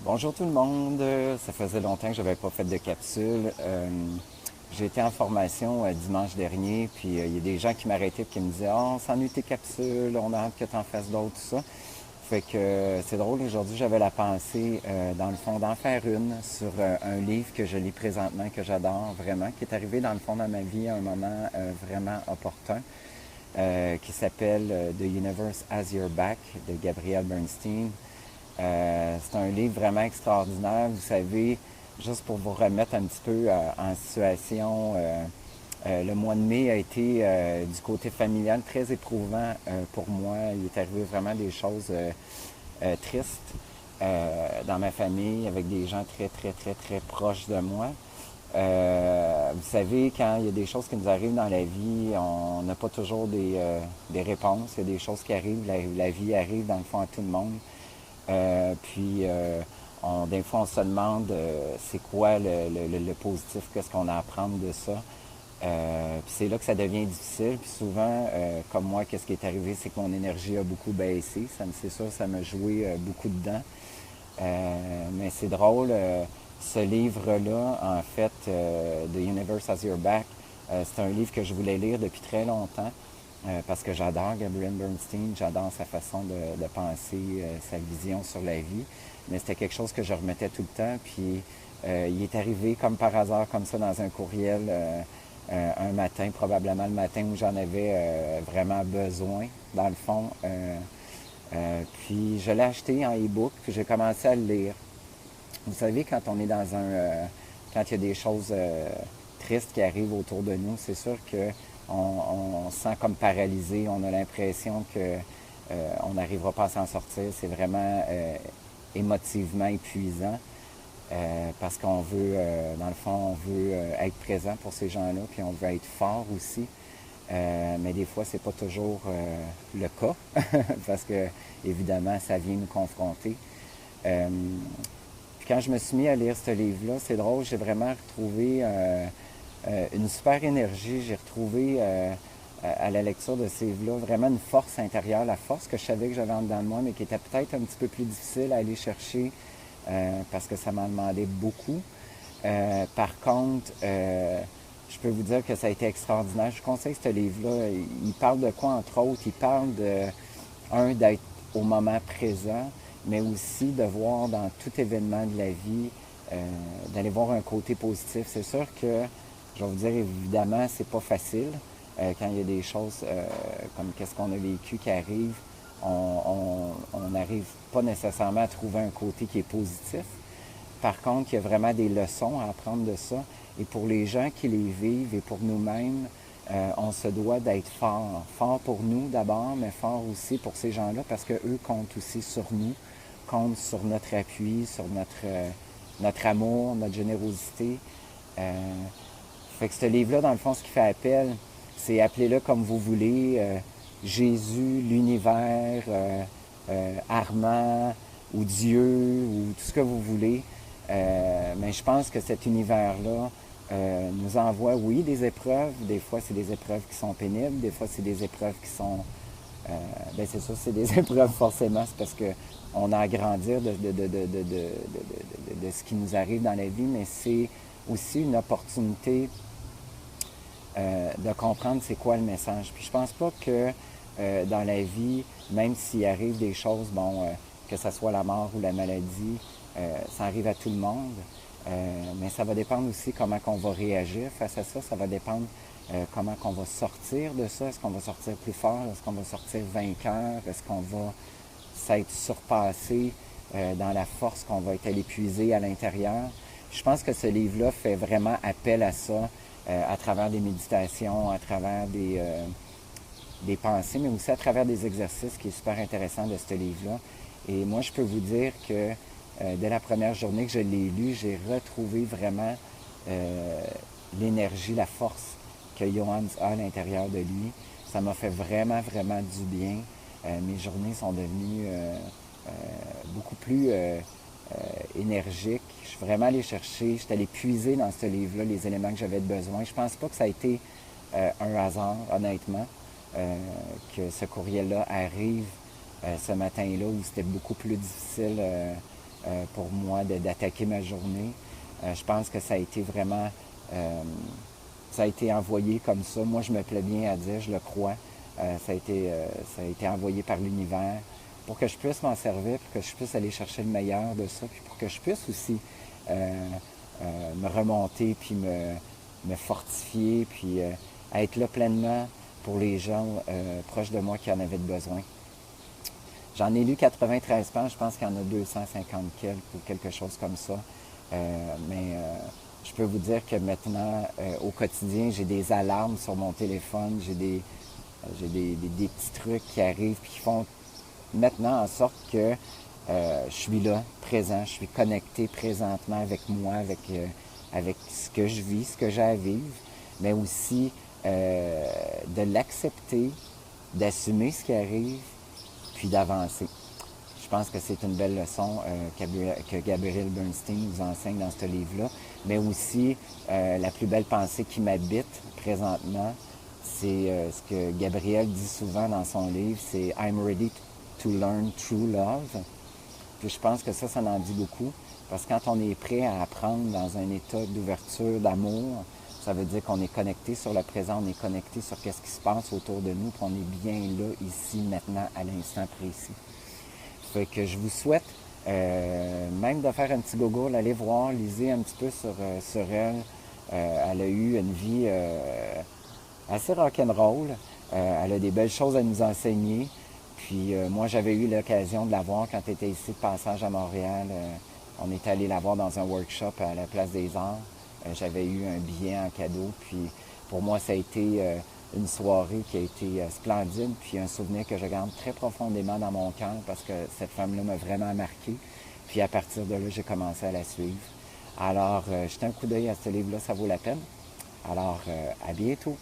Bonjour tout le monde. Ça faisait longtemps que je n'avais pas fait de capsule. J'ai été en formation dimanche dernier, puis il y a des gens qui m'arrêtaient et qui me disaient «Ah, on s'ennuie tes capsules, on a hâte que tu en fasses d'autres, tout ça». Fait que c'est drôle, aujourd'hui j'avais la pensée, dans le fond, d'en faire une sur un livre que je lis présentement, que j'adore vraiment, qui est arrivé dans le fond dans ma vie à un moment vraiment opportun, qui s'appelle The Universe Has Your Back de Gabrielle Bernstein. C'est un livre vraiment extraordinaire. Vous savez, juste pour vous remettre un petit peu en situation, le mois de mai a été du côté familial très éprouvant pour moi. Il est arrivé vraiment des choses tristes dans ma famille avec des gens très, très, très, très proches de moi. Vous savez, quand il y a des choses qui nous arrivent dans la vie, on n'a pas toujours des réponses. Il y a des choses qui arrivent, la vie arrive dans le fond à tout le monde. Des fois, on se demande c'est quoi le positif, qu'est-ce qu'on a à apprendre de ça. Puis c'est là que ça devient difficile. Puis souvent, comme moi, qu'est-ce qui est arrivé, c'est que mon énergie a beaucoup baissé. C'est sûr, ça m'a joué beaucoup dedans. Mais c'est drôle, ce livre-là, en fait, The Universe Has Your Back, c'est un livre que je voulais lire depuis très longtemps. Parce que j'adore Gabrielle Bernstein, j'adore sa façon de penser, sa vision sur la vie. Mais c'était quelque chose que je remettais tout le temps. Puis il est arrivé comme par hasard, comme ça, dans un courriel, un matin, probablement le matin où j'en avais vraiment besoin, dans le fond. Puis je l'ai acheté en e-book, puis j'ai commencé à le lire. Vous savez, quand on est quand il y a des choses tristes qui arrivent autour de nous, c'est sûr que on se sent comme paralysé, on a l'impression que on n'arrivera pas à s'en sortir. C'est vraiment émotivement épuisant parce qu'on veut, dans le fond, on veut être présent pour ces gens-là, puis on veut être fort aussi. Mais des fois, c'est pas toujours le cas parce que, évidemment, ça vient nous confronter. Puis quand je me suis mis à lire ce livre-là, c'est drôle, j'ai vraiment retrouvé une super énergie. J'ai retrouvé à la lecture de ces livres-là vraiment une force intérieure, la force que je savais que j'avais en dedans de moi, mais qui était peut-être un petit peu plus difficile à aller chercher parce que ça m'en demandait beaucoup. Par contre, je peux vous dire que ça a été extraordinaire. Je vous conseille ce livre-là. Il parle de quoi, entre autres? Il parle d'être au moment présent, mais aussi de voir dans tout événement de la vie, d'aller voir un côté positif. C'est sûr que, je vais vous dire, évidemment, c'est pas facile. Quand il y a des choses comme qu'est-ce qu'on a vécu qui arrivent, on n'arrive pas nécessairement à trouver un côté qui est positif. Par contre, il y a vraiment des leçons à apprendre de ça. Et pour les gens qui les vivent et pour nous-mêmes, on se doit d'être fort. Fort pour nous d'abord, mais fort aussi pour ces gens-là parce qu'eux comptent aussi sur nous, comptent sur notre appui, sur notre amour, notre générosité. Fait que ce livre-là, dans le fond, ce qui fait appel, c'est appelez-le comme vous voulez, Jésus, l'univers, Armand, ou Dieu, ou tout ce que vous voulez. Mais je pense que cet univers-là nous envoie, oui, des épreuves. Des fois, c'est des épreuves qui sont pénibles. Des fois, c'est des épreuves qui sont... ben c'est ça, c'est des épreuves forcément. C'est parce qu'on a à grandir de ce qui nous arrive dans la vie, mais c'est aussi une opportunité de comprendre c'est quoi le message. Puis je pense pas que dans la vie, même s'il arrive des choses, bon, que ce soit la mort ou la maladie, ça arrive à tout le monde. Mais ça va dépendre aussi comment on va réagir face à ça. Ça va dépendre comment on va sortir de ça. Est-ce qu'on va sortir plus fort? Est-ce qu'on va sortir vainqueur? Est-ce qu'on va s'être surpassé dans la force qu'on va être allé puiser à l'intérieur? Je pense que ce livre-là fait vraiment appel à ça à travers des méditations, à travers des pensées, mais aussi à travers des exercices qui est super intéressant de ce livre-là. Et moi, je peux vous dire que dès la première journée que je l'ai lu, j'ai retrouvé vraiment l'énergie, la force que Johannes a à l'intérieur de lui. Ça m'a fait vraiment, vraiment du bien. Mes journées sont devenues beaucoup plus énergiques. Je suis vraiment allé chercher, je suis allé puiser dans ce livre-là les éléments que j'avais besoin. Je pense pas que ça a été un hasard, honnêtement, que ce courriel-là arrive ce matin-là où c'était beaucoup plus difficile pour moi d'attaquer ma journée. Je pense que ça a été vraiment, ça a été envoyé comme ça. Moi, je me plais bien à dire, je le crois. Ça a été envoyé par l'univers pour que je puisse m'en servir, pour que je puisse aller chercher le meilleur de ça, puis pour que je puisse aussi me remonter, puis me fortifier, puis être là pleinement pour les gens proches de moi qui en avaient besoin. J'en ai lu 93 pages, je pense qu'il y en a 250 quelques ou quelque chose comme ça. Mais je peux vous dire que maintenant, au quotidien, j'ai des alarmes sur mon téléphone, j'ai des petits trucs qui arrivent et qui font maintenant en sorte que je suis là, présent, je suis connecté présentement avec moi, avec ce que je vis, ce que j'ai à vivre, mais aussi de l'accepter, d'assumer ce qui arrive, puis d'avancer. Je pense que c'est une belle leçon que Gabrielle Bernstein nous enseigne dans ce livre-là, mais aussi la plus belle pensée qui m'habite présentement, c'est ce que Gabrielle dit souvent dans son livre, c'est « I'm ready to learn true love ». Puis je pense que ça en dit beaucoup, parce que quand on est prêt à apprendre dans un état d'ouverture, d'amour, ça veut dire qu'on est connecté sur le présent, on est connecté sur ce qui se passe autour de nous, puis on est bien là, ici, maintenant, à l'instant précis. Fait que je vous souhaite même de faire un petit Google, allez voir, lisez un petit peu sur elle. Elle a eu une vie assez rock'n'roll. Elle a des belles choses à nous enseigner. Puis moi, j'avais eu l'occasion de la voir quand elle était ici de passage à Montréal. On est allé la voir dans un workshop à la Place des Arts. J'avais eu un billet en cadeau. Puis pour moi, ça a été une soirée qui a été splendide. Puis un souvenir que je garde très profondément dans mon cœur parce que cette femme-là m'a vraiment marqué. Puis à partir de là, j'ai commencé à la suivre. Alors, jetez un coup d'œil à ce livre-là, ça vaut la peine. Alors, à bientôt.